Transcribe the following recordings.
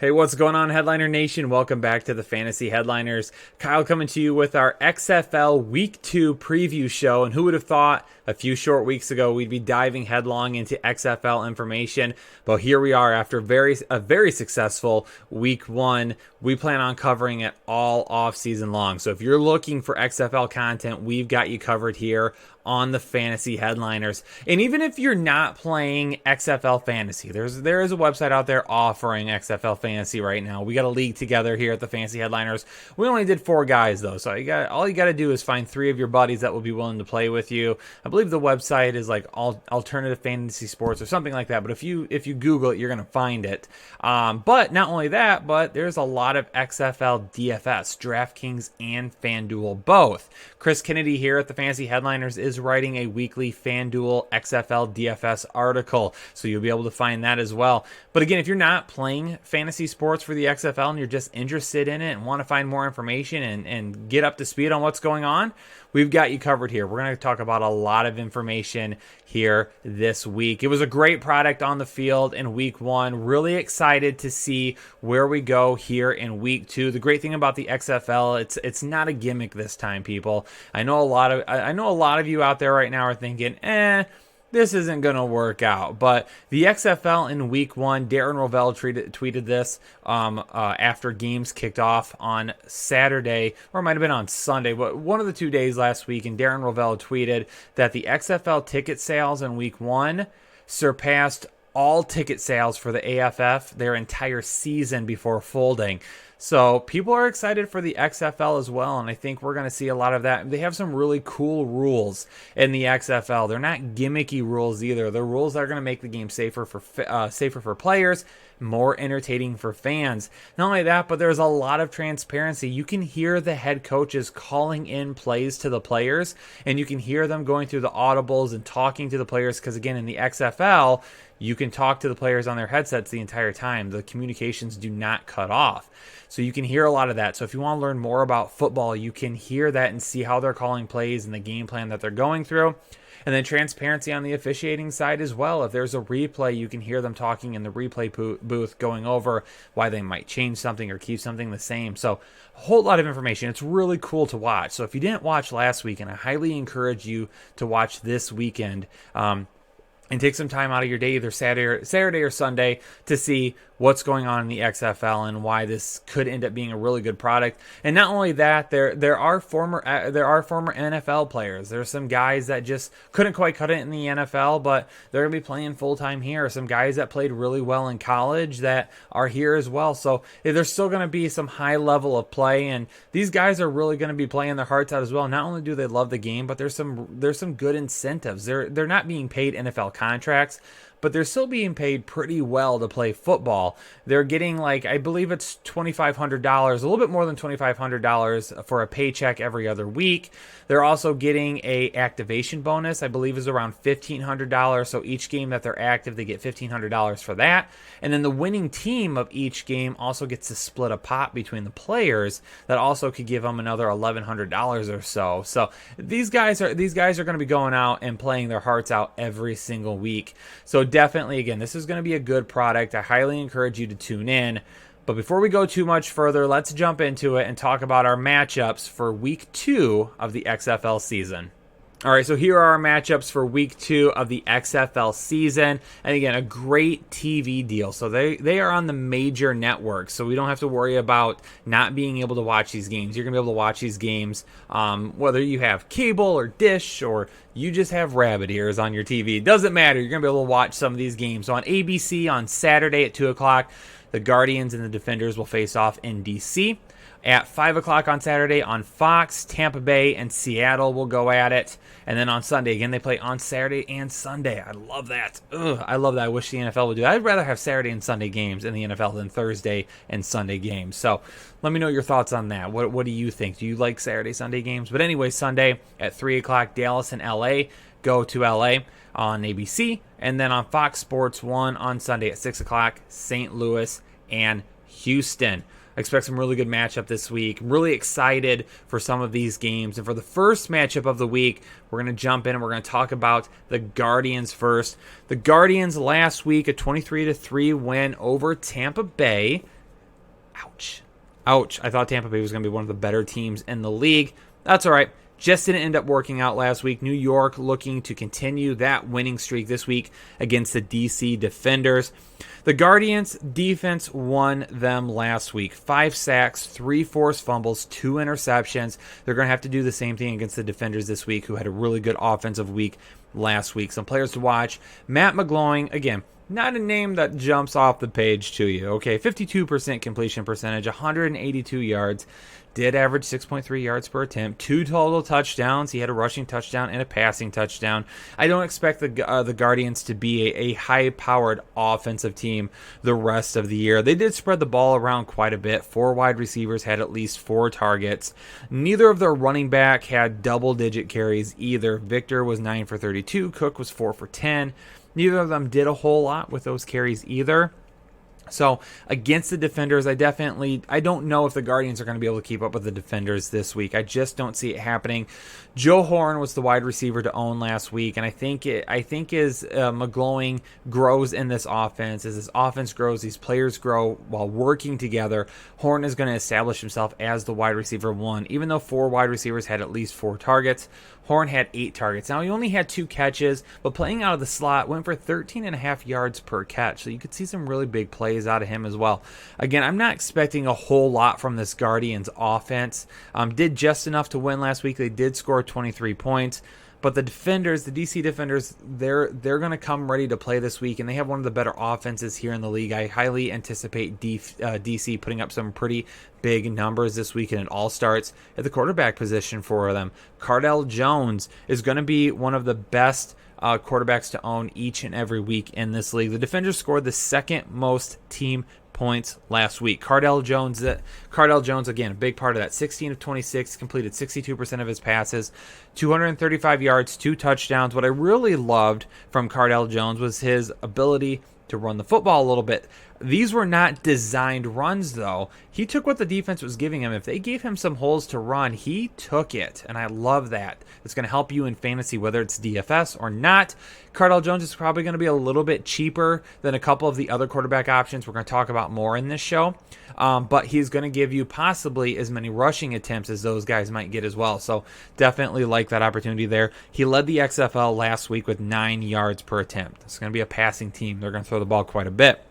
Hey, what's going on, Headliner Nation? Welcome back to the Fantasy Headliners. Kyle coming to you with our XFL Week 2 preview show. And who would have thought a few short weeks ago we'd be diving headlong into XFL information? But here we are after a very successful Week 1. We plan on covering it all off season long. So if you're looking for XFL content, we've got you covered here on the Fantasy Headliners. And even if you're not playing XFL Fantasy, there is a website out there offering XFL Fantasy right now. We got a league together here at the Fantasy Headliners. We only did 4 guys though, so all you got to do is find 3 of your buddies that will be willing to play with you. I believe the website is like Alternative Fantasy Sports or something like that. But if you Google it, you're gonna find it. But not only that, but there's a lot of XFL DFS, DraftKings and FanDuel both. Chris Kennedy here at the Fantasy Headliners is writing a weekly FanDuel XFL DFS article, so you'll be able to find that as well. But again, if you're not playing fantasy sports for the XFL and you're just interested in it and want to find more information and get up to speed on what's going on, we've got you covered here. We're going to talk about a lot of information here this week. It was a great product on the field in Week 1. Really excited to see where we go here in Week 2. The great thing about the XFL, it's not a gimmick this time, people. I know a lot of you out there right now are thinking, this isn't going to work out. But the XFL in Week 1, Darren Rovell tweeted this after games kicked off on Saturday, or it might have been on Sunday, but one of the 2 days last week, and Darren Rovell tweeted that the XFL ticket sales in Week 1 surpassed all ticket sales for the AFF their entire season before folding. So people are excited for the XFL as well, and I think we're going to see a lot of that. They have some really cool rules in the XFL. They're not gimmicky rules either. They're rules that are going to make the game safer for players, more entertaining for fans. Not only that, but there's a lot of transparency. You can hear the head coaches calling in plays to the players, and you can hear them going through the audibles and talking to the players, because again, in the XFL, you can talk to the players on their headsets the entire time. The communications do not cut off. So you can hear a lot of that. So if you want to learn more about football, you can hear that and see how they're calling plays and the game plan that they're going through. And then transparency on the officiating side as well. If there's a replay, you can hear them talking in the replay booth going over why they might change something or keep something the same. So a whole lot of information. It's really cool to watch. So if you didn't watch last weekend, I highly encourage you to watch this weekend. And take some time out of your day, either Saturday or Sunday, to see what's going on in the XFL and why this could end up being a really good product. And not only that, there are former NFL players. There's some guys that just couldn't quite cut it in the NFL, but they're going to be playing full time here. Some guys that played really well in college that are here as well. So there's still going to be some high level of play, and these guys are really going to be playing their hearts out as well. Not only do they love the game, but there's some good incentives. They're not being paid NFL contracts, but they're still being paid pretty well to play football. They're getting, like, I believe it's $2,500, a little bit more than $2,500 for a paycheck every other week. They're also getting a activation bonus, I believe is around $1,500. So each game that they're active, they get $1,500 for that. And then the winning team of each game also gets to split a pot between the players that also could give them another $1,100 or so. So these guys are going to be going out and playing their hearts out every single week. So definitely, again, this is going to be a good product. I highly encourage you to tune in. But before we go too much further, let's jump into it and talk about our matchups for Week 2 of the XFL season. All right, so here are our matchups for Week 2 of the XFL season. And again, a great TV deal. So they are on the major networks, so we don't have to worry about not being able to watch these games. You're going to be able to watch these games whether you have cable or dish or you just have rabbit ears on your TV. It doesn't matter. You're going to be able to watch some of these games. So on ABC on Saturday at 2 o'clock, the Guardians and the Defenders will face off in D.C. At 5 o'clock on Saturday on Fox, Tampa Bay and Seattle will go at it. And then on Sunday, again, they play on Saturday and Sunday. I love that. I love that. I wish the NFL would do that. I'd rather have Saturday and Sunday games in the NFL than Thursday and Sunday games. So let me know your thoughts on that. What do you think? Do you like Saturday, Sunday games? But anyway, Sunday at 3 o'clock, Dallas and L.A. go to L.A. on ABC. And then on Fox Sports 1 on Sunday at 6 o'clock, St. Louis and Houston. I expect some really good matchup this week. I'm really excited for some of these games. And for the first matchup of the week, we're going to jump in and we're going to talk about the Guardians first. The Guardians last week, a 23-3 win over Tampa Bay. Ouch. Ouch. I thought Tampa Bay was going to be one of the better teams in the league. That's all right. Just didn't end up working out last week. New York looking to continue that winning streak this week against the DC Defenders. The Guardians defense won them last week. 5 sacks, 3 forced fumbles, 2 interceptions. They're going to have to do the same thing against the Defenders this week, who had a really good offensive week last week. Some players to watch. Matt McGloin, again, not a name that jumps off the page to you. Okay, 52% completion percentage, 182 yards. Did average 6.3 yards per attempt, 2 total touchdowns. He had a rushing touchdown and a passing touchdown. I don't expect the Guardians to be a high-powered offensive team the rest of the year. They did spread the ball around quite a bit. 4 wide receivers had at least 4 targets. Neither of their running back had double-digit carries either. Victor was 9 for 32. Cook was 4 for 10. Neither of them did a whole lot with those carries either. So against the Defenders, I don't know if the Guardians are going to be able to keep up with the Defenders this week. I just don't see it happening. Joe Horn was the wide receiver to own last week, and I think as McGloin grows in this offense, as this offense grows, these players grow while working together, Horn is going to establish himself as the wide receiver 1. Even though 4 wide receivers had at least 4 targets, Horn had 8 targets. Now, he only had 2 catches, but playing out of the slot went for 13.5 yards per catch. So you could see some really big plays out of him as well. Again, I'm not expecting a whole lot from this Guardians offense. Did just enough to win last week. They did score 23 points. But the Defenders, the DC Defenders, they're going to come ready to play this week, and they have one of the better offenses here in the league. I highly anticipate DC putting up some pretty big numbers this week, and it all starts at the quarterback position for them. Cardell Jones is going to be one of the best quarterbacks to own each and every week in this league. The Defenders scored the second most team points last week. Cardell Jones, again, a big part of that. 16 of 26, completed 62% of his passes, 235 yards, 2 touchdowns. What I really loved from Cardell Jones was his ability to run the football a little bit. These were not designed runs, though. He took what the defense was giving him. If they gave him some holes to run, he took it, and I love that. It's going to help you in fantasy, whether it's DFS or not. Cardell Jones is probably going to be a little bit cheaper than a couple of the other quarterback options we're going to talk about more in this show, but he's going to give you possibly as many rushing attempts as those guys might get as well, so definitely like that opportunity there. He led the XFL last week with 9 yards per attempt. It's going to be a passing team. They're going to throw the ball quite a bit.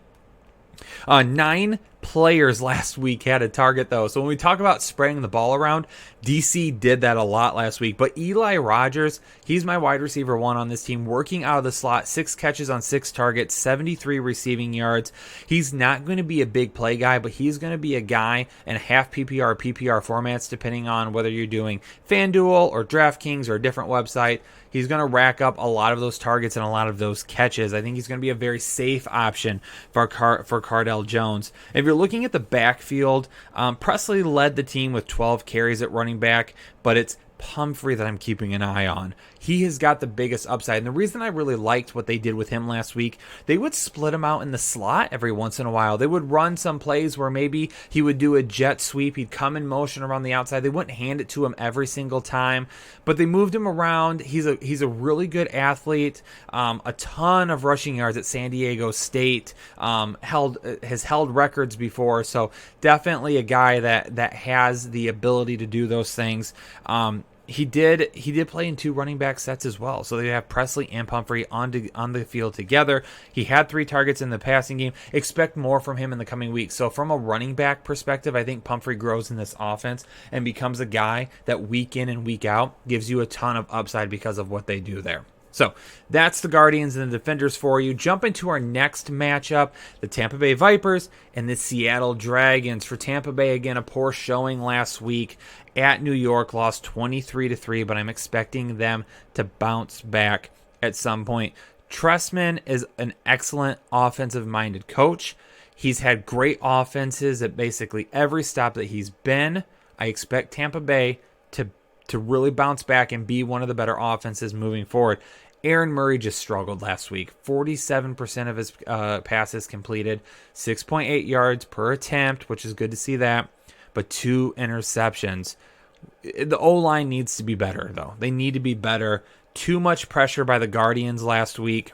9 players last week had a target, though. So when we talk about spreading the ball around, DC did that a lot last week. But Eli Rogers, he's my wide receiver 1 on this team, working out of the slot, 6 catches on 6 targets, 73 receiving yards. He's not going to be a big play guy, but he's going to be a guy in half PPR, PPR formats, depending on whether you're doing FanDuel or DraftKings or a different website. He's going to rack up a lot of those targets and a lot of those catches. I think he's going to be a very safe option for Cardell Jones. If you're looking at the backfield, Presley led the team with 12 carries at running back, but it's Pumphrey that I'm keeping an eye on. He has got the biggest upside. And the reason I really liked what they did with him last week, they would split him out in the slot every once in a while. They would run some plays where maybe he would do a jet sweep. He'd come in motion around the outside. They wouldn't hand it to him every single time, but they moved him around. He's a really good athlete. A ton of rushing yards at San Diego State. Has held records before. So definitely a guy that has the ability to do those things. He did play in 2 running back sets as well. So they have Presley and Pumphrey on the field together. He had 3 targets in the passing game. Expect more from him in the coming weeks. So from a running back perspective, I think Pumphrey grows in this offense and becomes a guy that week in and week out gives you a ton of upside because of what they do there. So that's the Guardians and the Defenders for you. Jump into our next matchup, the Tampa Bay Vipers and the Seattle Dragons. For Tampa Bay, again, a poor showing last week at New York, lost 23-3, but I'm expecting them to bounce back at some point. Trestman is an excellent offensive-minded coach. He's had great offenses at basically every stop that he's been. I expect Tampa Bay to really bounce back and be one of the better offenses moving forward. Aaron Murray just struggled last week. 47% of his passes completed, 6.8 yards per attempt, which is good to see that, but 2 interceptions. The O-line needs to be better, though. They need to be better. Too much pressure by the Guardians last week.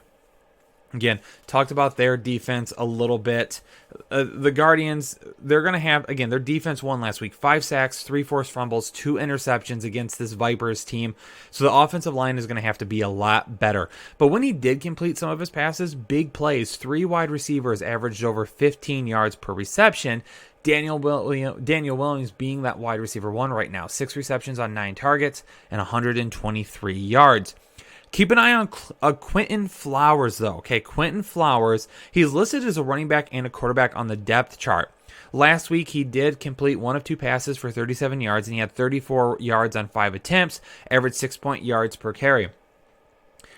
Again, talked about their defense a little bit. The Guardians, they're going to have, again, their defense won last week. 5 sacks, 3 forced fumbles, 2 interceptions against this Vipers team. So the offensive line is going to have to be a lot better. But when he did complete some of his passes, big plays, 3 wide receivers averaged over 15 yards per reception. Daniel Williams being that wide receiver 1 right now. 6 receptions on 9 targets and 123 yards. Keep an eye on Quentin Flowers, though. Okay, Quentin Flowers, he's listed as a running back and a quarterback on the depth chart. Last week, he did complete 1 of 2 passes for 37 yards, and he had 34 yards on 5 attempts, averaged 6 yards per carry.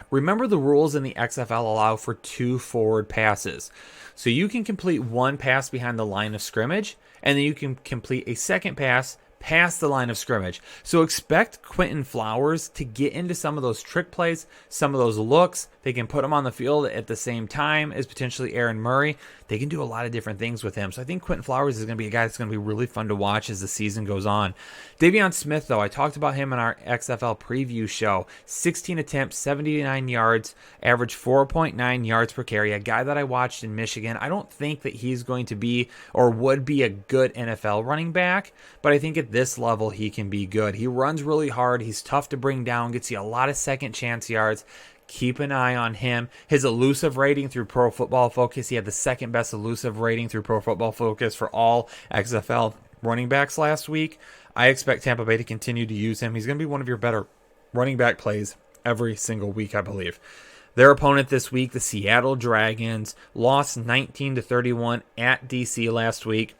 Remember, the rules in the XFL allow for 2 forward passes. So you can complete 1 pass behind the line of scrimmage, and then you can complete a second pass past the line of scrimmage. So expect Quentin Flowers to get into some of those trick plays, some of those looks. They can put him on the field at the same time as potentially Aaron Murray. They can do a lot of different things with him. So I think Quentin Flowers is going to be a guy that's going to be really fun to watch as the season goes on. Davion Smith, though, I talked about him in our XFL preview show. 16 attempts, 79 yards, average 4.9 yards per carry. A guy that I watched in Michigan. I don't think that he's going to be or would be a good NFL running back, but I think at this level he can be good. He runs really hard. He's tough to bring down, gets you a lot of second chance yards. Keep an eye on him. His elusive rating through Pro Football Focus, he had the second best elusive rating through Pro Football Focus for all XFL running backs last week. I expect Tampa Bay to continue to use him. He's going to be one of your better running back plays every single week, I believe. Their opponent this week, the Seattle Dragons, lost 19-31 at DC last week.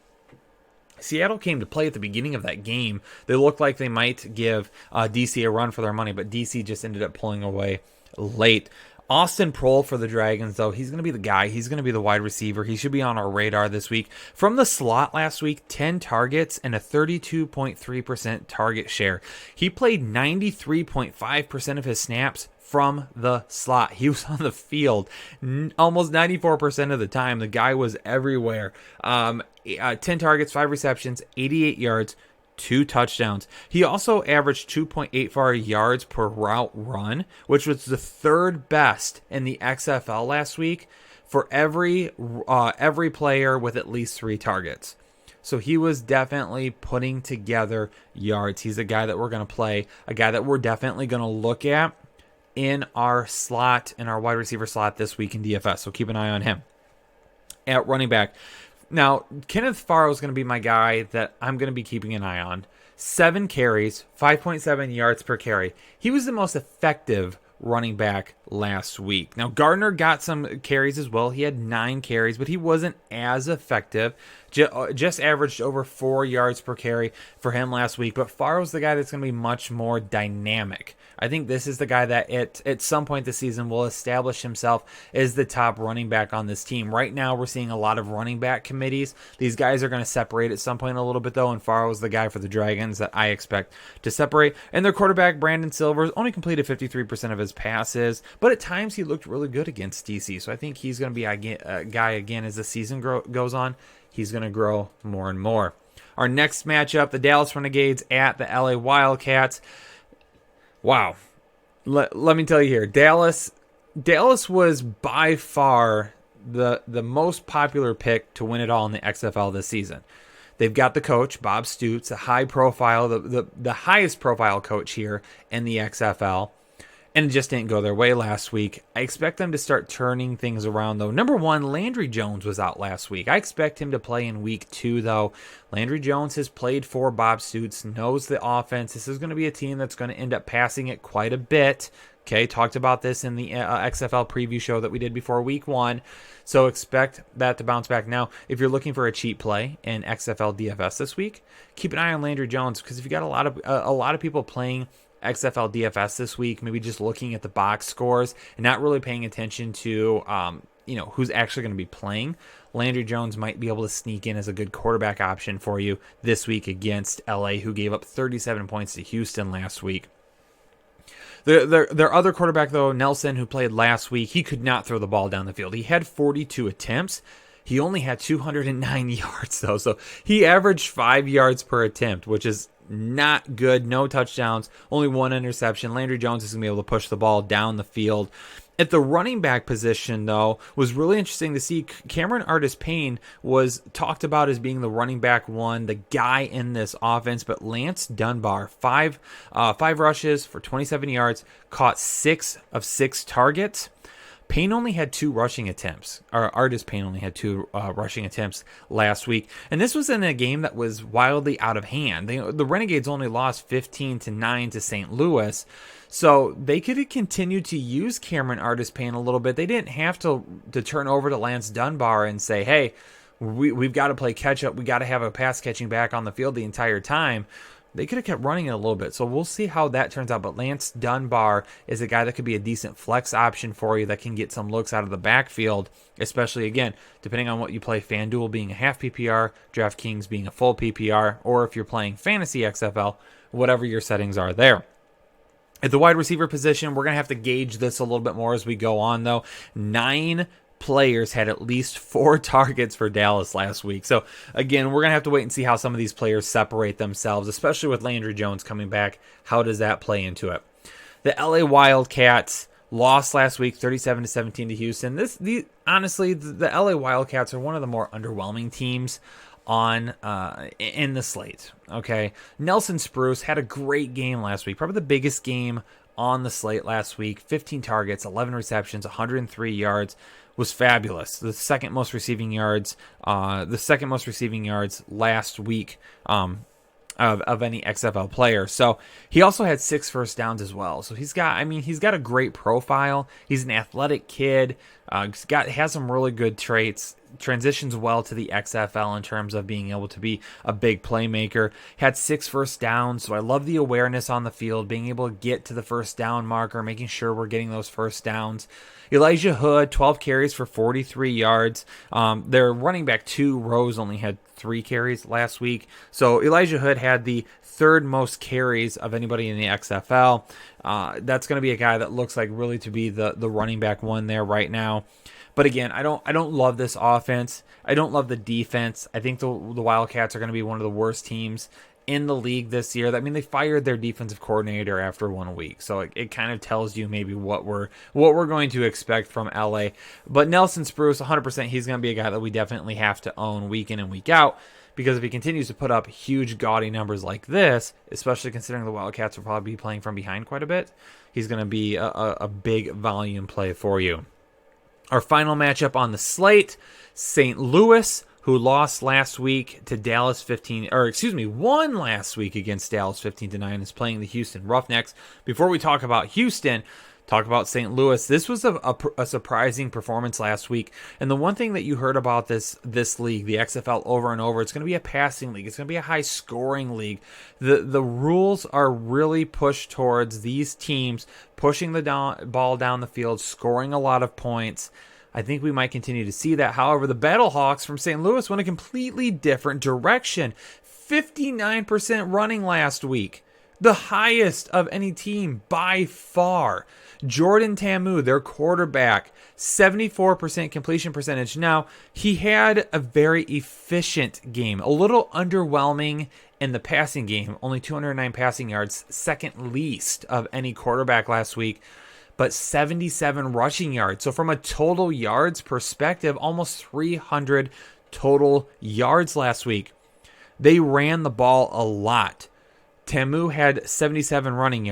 Seattle came to play at the beginning of that game. They looked like they might give DC a run for their money, but DC just ended up pulling away late. Austin Prohl for the Dragons, though, he's going to be the guy. He's going to be the wide receiver. He should be on our radar this week. From the slot last week, 10 targets and a 32.3% target share. He played 93.5% of his snaps from the slot. He was on the field almost 94% of the time. The guy was everywhere. 10 targets, 5 receptions, 88 yards, 2 touchdowns. He also averaged 2.84 yards per route run, which was the 3rd best in the XFL last week for every player with at least 3 targets. So he was definitely putting together yards. He's a guy that we're going to play, a guy that we're definitely going to look at in our slot, in our wide receiver slot this week in DFS. So keep an eye on him. At running back, now, Kenneth Farrow is going to be my guy that I'm going to be keeping an eye on. 7 carries, 5.7 yards per carry. He was the most effective running back last week. Now, Gardner got some carries as well. He had 9 carries, but he wasn't as effective. Just averaged over 4 yards per carry for him last week. But Farrow's the guy that's going to be much more dynamic. I think this is the guy that at some point this season will establish himself as the top running back on this team. Right now, we're seeing a lot of running back committees. These guys are going to separate at some point a little bit, though, and Farrow's the guy for the Dragons that I expect to separate. And their quarterback, Brandon Silvers, only completed 53% of his passes, but at times he looked really good against DC. So I think he's going to be a guy, again, as the season goes on. He's going to grow more and more. Our next matchup, the Dallas Renegades at the LA Wildcats. Wow. Let me tell you here, Dallas was by far the most popular pick to win it all in the XFL this season. They've got the coach, Bob Stoops, a high profile, the highest profile coach here in the XFL. And it just didn't go their way last week. I expect them to start turning things around, though. Number 1, Landry Jones was out last week. I expect him to play in week 2, though. Landry Jones has played for Bob Stoops, knows the offense. This is going to be a team that's going to end up passing it quite a bit. Okay, talked about this in the XFL preview show that we did before week 1. So expect that to bounce back. Now, if you're looking for a cheap play in XFL DFS this week, keep an eye on Landry Jones, because if you got a lot of people playing XFL DFS this week, maybe just looking at the box scores and not really paying attention to who's actually going to be playing, Landry Jones might be able to sneak in as a good quarterback option for you this week against LA, who gave up 37 points to Houston last week. Their other quarterback, though, Nelson, who played last week, he could not throw the ball down the field. He had 42 attempts. He only had 209 yards, though, so he averaged 5 yards per attempt, which is not good. No touchdowns, only one interception. Landry Jones is going to be able to push the ball down the field. At the running back position, though, was really interesting to see. Cameron Artis-Payne was talked about as being the running back one, the guy in this offense, but Lance Dunbar, five rushes for 27 yards, caught 6 of 6 targets. Payne only had 2 rushing attempts, or Artis-Payne only had 2 rushing attempts last week. And this was in a game that was wildly out of hand. The Renegades only lost 15-9 to St. Louis. So they could have continued to use Cameron Artis-Payne a little bit. They didn't have to turn over to Lance Dunbar and say, hey, we've got to play catch up. We got to have a pass catching back on the field the entire time. They could have kept running it a little bit. So we'll see how that turns out. But Lance Dunbar is a guy that could be a decent flex option for you that can get some looks out of the backfield, especially, again, depending on what you play, FanDuel being a half PPR, DraftKings being a full PPR, or if you're playing Fantasy XFL, whatever your settings are there. At the wide receiver position, we're going to have to gauge this a little bit more as we go on, though. 9 players had at least 4 targets for Dallas last week. So, again, we're going to have to wait and see how some of these players separate themselves, especially with Landry Jones coming back. How does that play into it? The LA Wildcats lost last week 37-17 to Houston. Honestly, the LA Wildcats are one of the more underwhelming teams in the slate. Okay, Nelson Spruce had a great game last week, probably the biggest game on the slate last week. 15 targets, 11 receptions, 103 yards. Was fabulous. The second most receiving yards last week of any XFL player. So he also had 6 first downs as well. So he's got a great profile. He's an athletic kid. Has some really good traits. Transitions well to the XFL in terms of being able to be a big playmaker. Had 6 first downs, so I love the awareness on the field, being able to get to the first down marker, making sure we're getting those first downs. Elijah Hood, 12 carries for 43 yards. Their running back 2, Rose, only had 3 carries last week. So Elijah Hood had the 3rd most carries of anybody in the XFL. That's going to be a guy that looks like really to be the running back one there right now. But again, I don't love this offense. I don't love the defense. I think the Wildcats are going to be one of the worst teams in the league this year. I mean, they fired their defensive coordinator after 1 week, so it kind of tells you maybe what we're going to expect from LA. But Nelson Spruce, 100%, he's going to be a guy that we definitely have to own week in and week out, because if he continues to put up huge, gaudy numbers like this, especially considering the Wildcats will probably be playing from behind quite a bit, he's going to be a big volume play for you. Our final matchup on the slate, St. Louis, who lost last week to Dallas won last week against Dallas 15-9, is playing the Houston Roughnecks. Before we talk about Houston, talk about St. Louis. This was a surprising performance last week. And the one thing that you heard about this league, the XFL, over and over, it's going to be a passing league. It's going to be a high-scoring league. The rules are really pushed towards these teams pushing the ball down the field, scoring a lot of points. I think we might continue to see that. However, the Battlehawks from St. Louis went a completely different direction. 59% running last week. The highest of any team by far. Jordan Ta'amu, their quarterback, 74% completion percentage. Now, he had a very efficient game. A little underwhelming in the passing game. Only 209 passing yards, second least of any quarterback last week. But 77 rushing yards. So from a total yards perspective, almost 300 total yards last week. They ran the ball a lot. Ta'amu had 77 rushing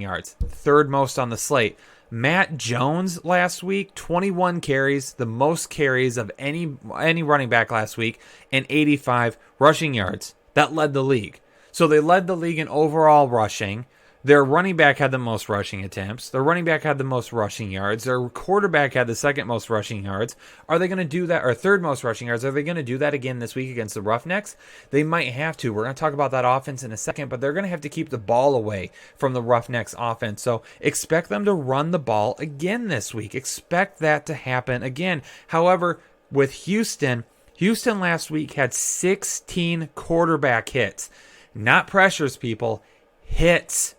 yards, 3rd most on the slate. Matt Jones last week, 21 carries, the most carries of any running back last week, and 85 rushing yards. That led the league. So they led the league in overall rushing. Their running back had the most rushing attempts. Their running back had the most rushing yards. Their quarterback had the 2nd most rushing yards. Are they going to do that, or 3rd most rushing yards? Are they going to do that again this week against the Roughnecks? They might have to. We're going to talk about that offense in a second, but they're going to have to keep the ball away from the Roughnecks offense. So expect them to run the ball again this week. Expect that to happen again. However, with Houston last week had 16 quarterback hits. Not pressures, people. Hits.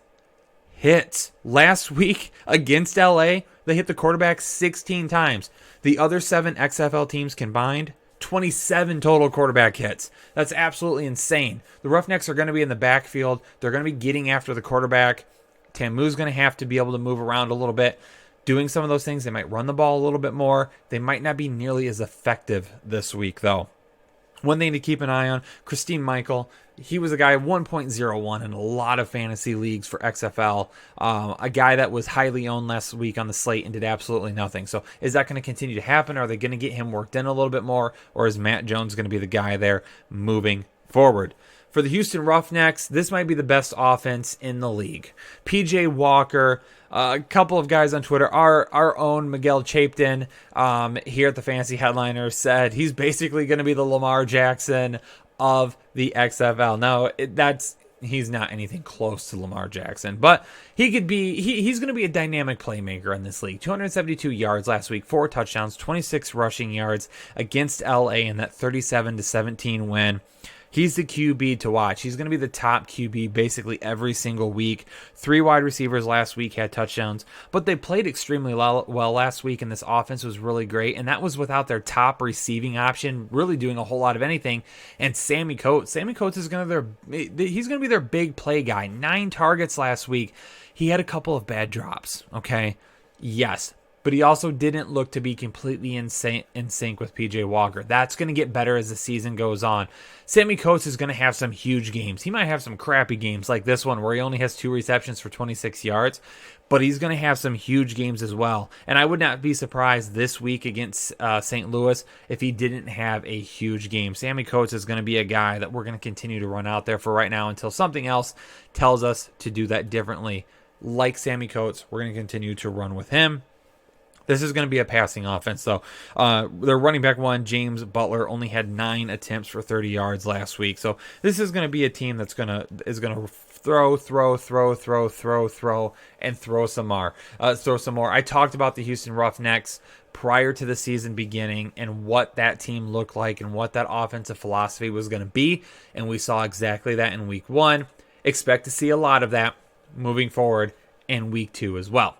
Last week against LA, they hit the quarterback 16 times. The other 7 XFL teams combined, 27 total quarterback hits. That's absolutely insane. The Roughnecks are going to be in the backfield. They're going to be getting after the quarterback. Tamu's going to have to be able to move around a little bit. Doing some of those things, they might run the ball a little bit more. They might not be nearly as effective this week, though. One thing to keep an eye on, Christine Michael. He was a guy 1.01 in a lot of fantasy leagues for XFL. A guy that was highly owned last week on the slate and did absolutely nothing. So is that going to continue to happen? Are they going to get him worked in a little bit more? Or is Matt Jones going to be the guy there moving forward? For the Houston Roughnecks, this might be the best offense in the league. PJ Walker, a couple of guys on Twitter, our own Miguel Chapin here at the Fantasy Headliners said he's basically going to be the Lamar Jackson of the XFL. Now, he's not anything close to Lamar Jackson, but he's going to be a dynamic playmaker in this league. 272 yards last week, 4 touchdowns, 26 rushing yards against LA in that 37-17 win. He's the QB to watch. He's going to be the top QB basically every single week. 3 wide receivers last week had touchdowns, but they played extremely well last week, and this offense was really great, and that was without their top receiving option really doing a whole lot of anything, and Sammy Coates. Sammy Coates is going to be their big play guy. 9 targets last week. He had a couple of bad drops, okay? Yes. But he also didn't look to be completely in sync with PJ Walker. That's going to get better as the season goes on. Sammy Coates is going to have some huge games. He might have some crappy games like this one where he only has 2 receptions for 26 yards, but he's going to have some huge games as well. And I would not be surprised this week against St. Louis if he didn't have a huge game. Sammy Coates is going to be a guy that we're going to continue to run out there for right now until something else tells us to do that differently. Like Sammy Coates, we're going to continue to run with him. This is going to be a passing offense, though. Their running back one, James Butler, only had 9 attempts for 30 yards last week. So this is going to be a team that's going to throw, and throw some more. I talked about the Houston Roughnecks prior to the season beginning and what that team looked like and what that offensive philosophy was going to be, and we saw exactly that in Week 1. Expect to see a lot of that moving forward in Week 2 as well.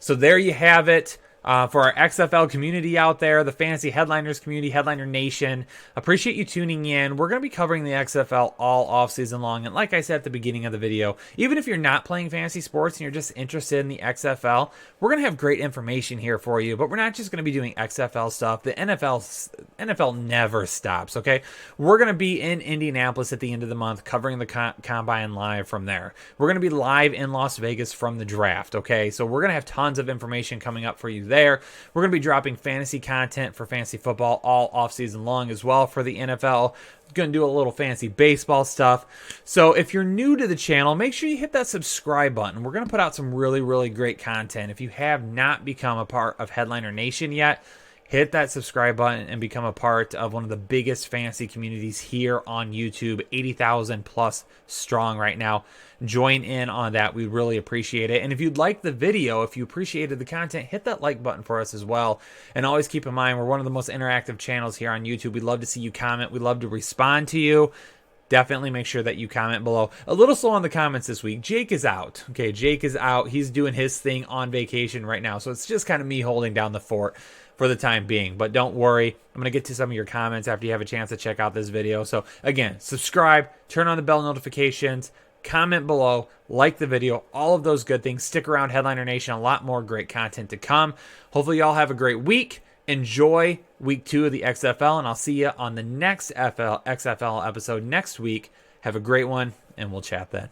So there you have it. For our XFL community out there, the Fantasy Headliners community, Headliner Nation, appreciate you tuning in. We're going to be covering the XFL all offseason long. And like I said at the beginning of the video, even if you're not playing fantasy sports and you're just interested in the XFL, we're going to have great information here for you. But we're not just going to be doing XFL stuff. The NFL never stops, okay? We're going to be in Indianapolis at the end of the month covering the Combine live from there. We're going to be live in Las Vegas from the draft, okay? So we're going to have tons of information coming up for you there. We're going to be dropping fantasy content for fantasy football all offseason long as well for the NFL. Going to do a little fantasy baseball stuff. So if you're new to the channel, make sure you hit that subscribe button. We're going to put out some really, really great content. If you have not become a part of Headliner Nation yet, hit that subscribe button and become a part of one of the biggest fantasy communities here on YouTube. 80,000 plus strong right now. Join in on that. We really appreciate it. And if you'd like the video, if you appreciated the content, hit that like button for us as well. And always keep in mind, we're one of the most interactive channels here on YouTube. We'd love to see you comment. We'd love to respond to you. Definitely make sure that you comment below. A little slow on the comments this week. Jake is out. Okay, Jake is out. He's doing his thing on vacation right now. So it's just kind of me holding down the fort for the time being. But don't worry. I'm going to get to some of your comments after you have a chance to check out this video. So again, subscribe, turn on the bell notifications, comment below, like the video, all of those good things. Stick around, Headliner Nation. A lot more great content to come. Hopefully y'all have a great week. Enjoy Week 2 of the XFL, and I'll see you on the next XFL episode next week. Have a great one, and we'll chat then.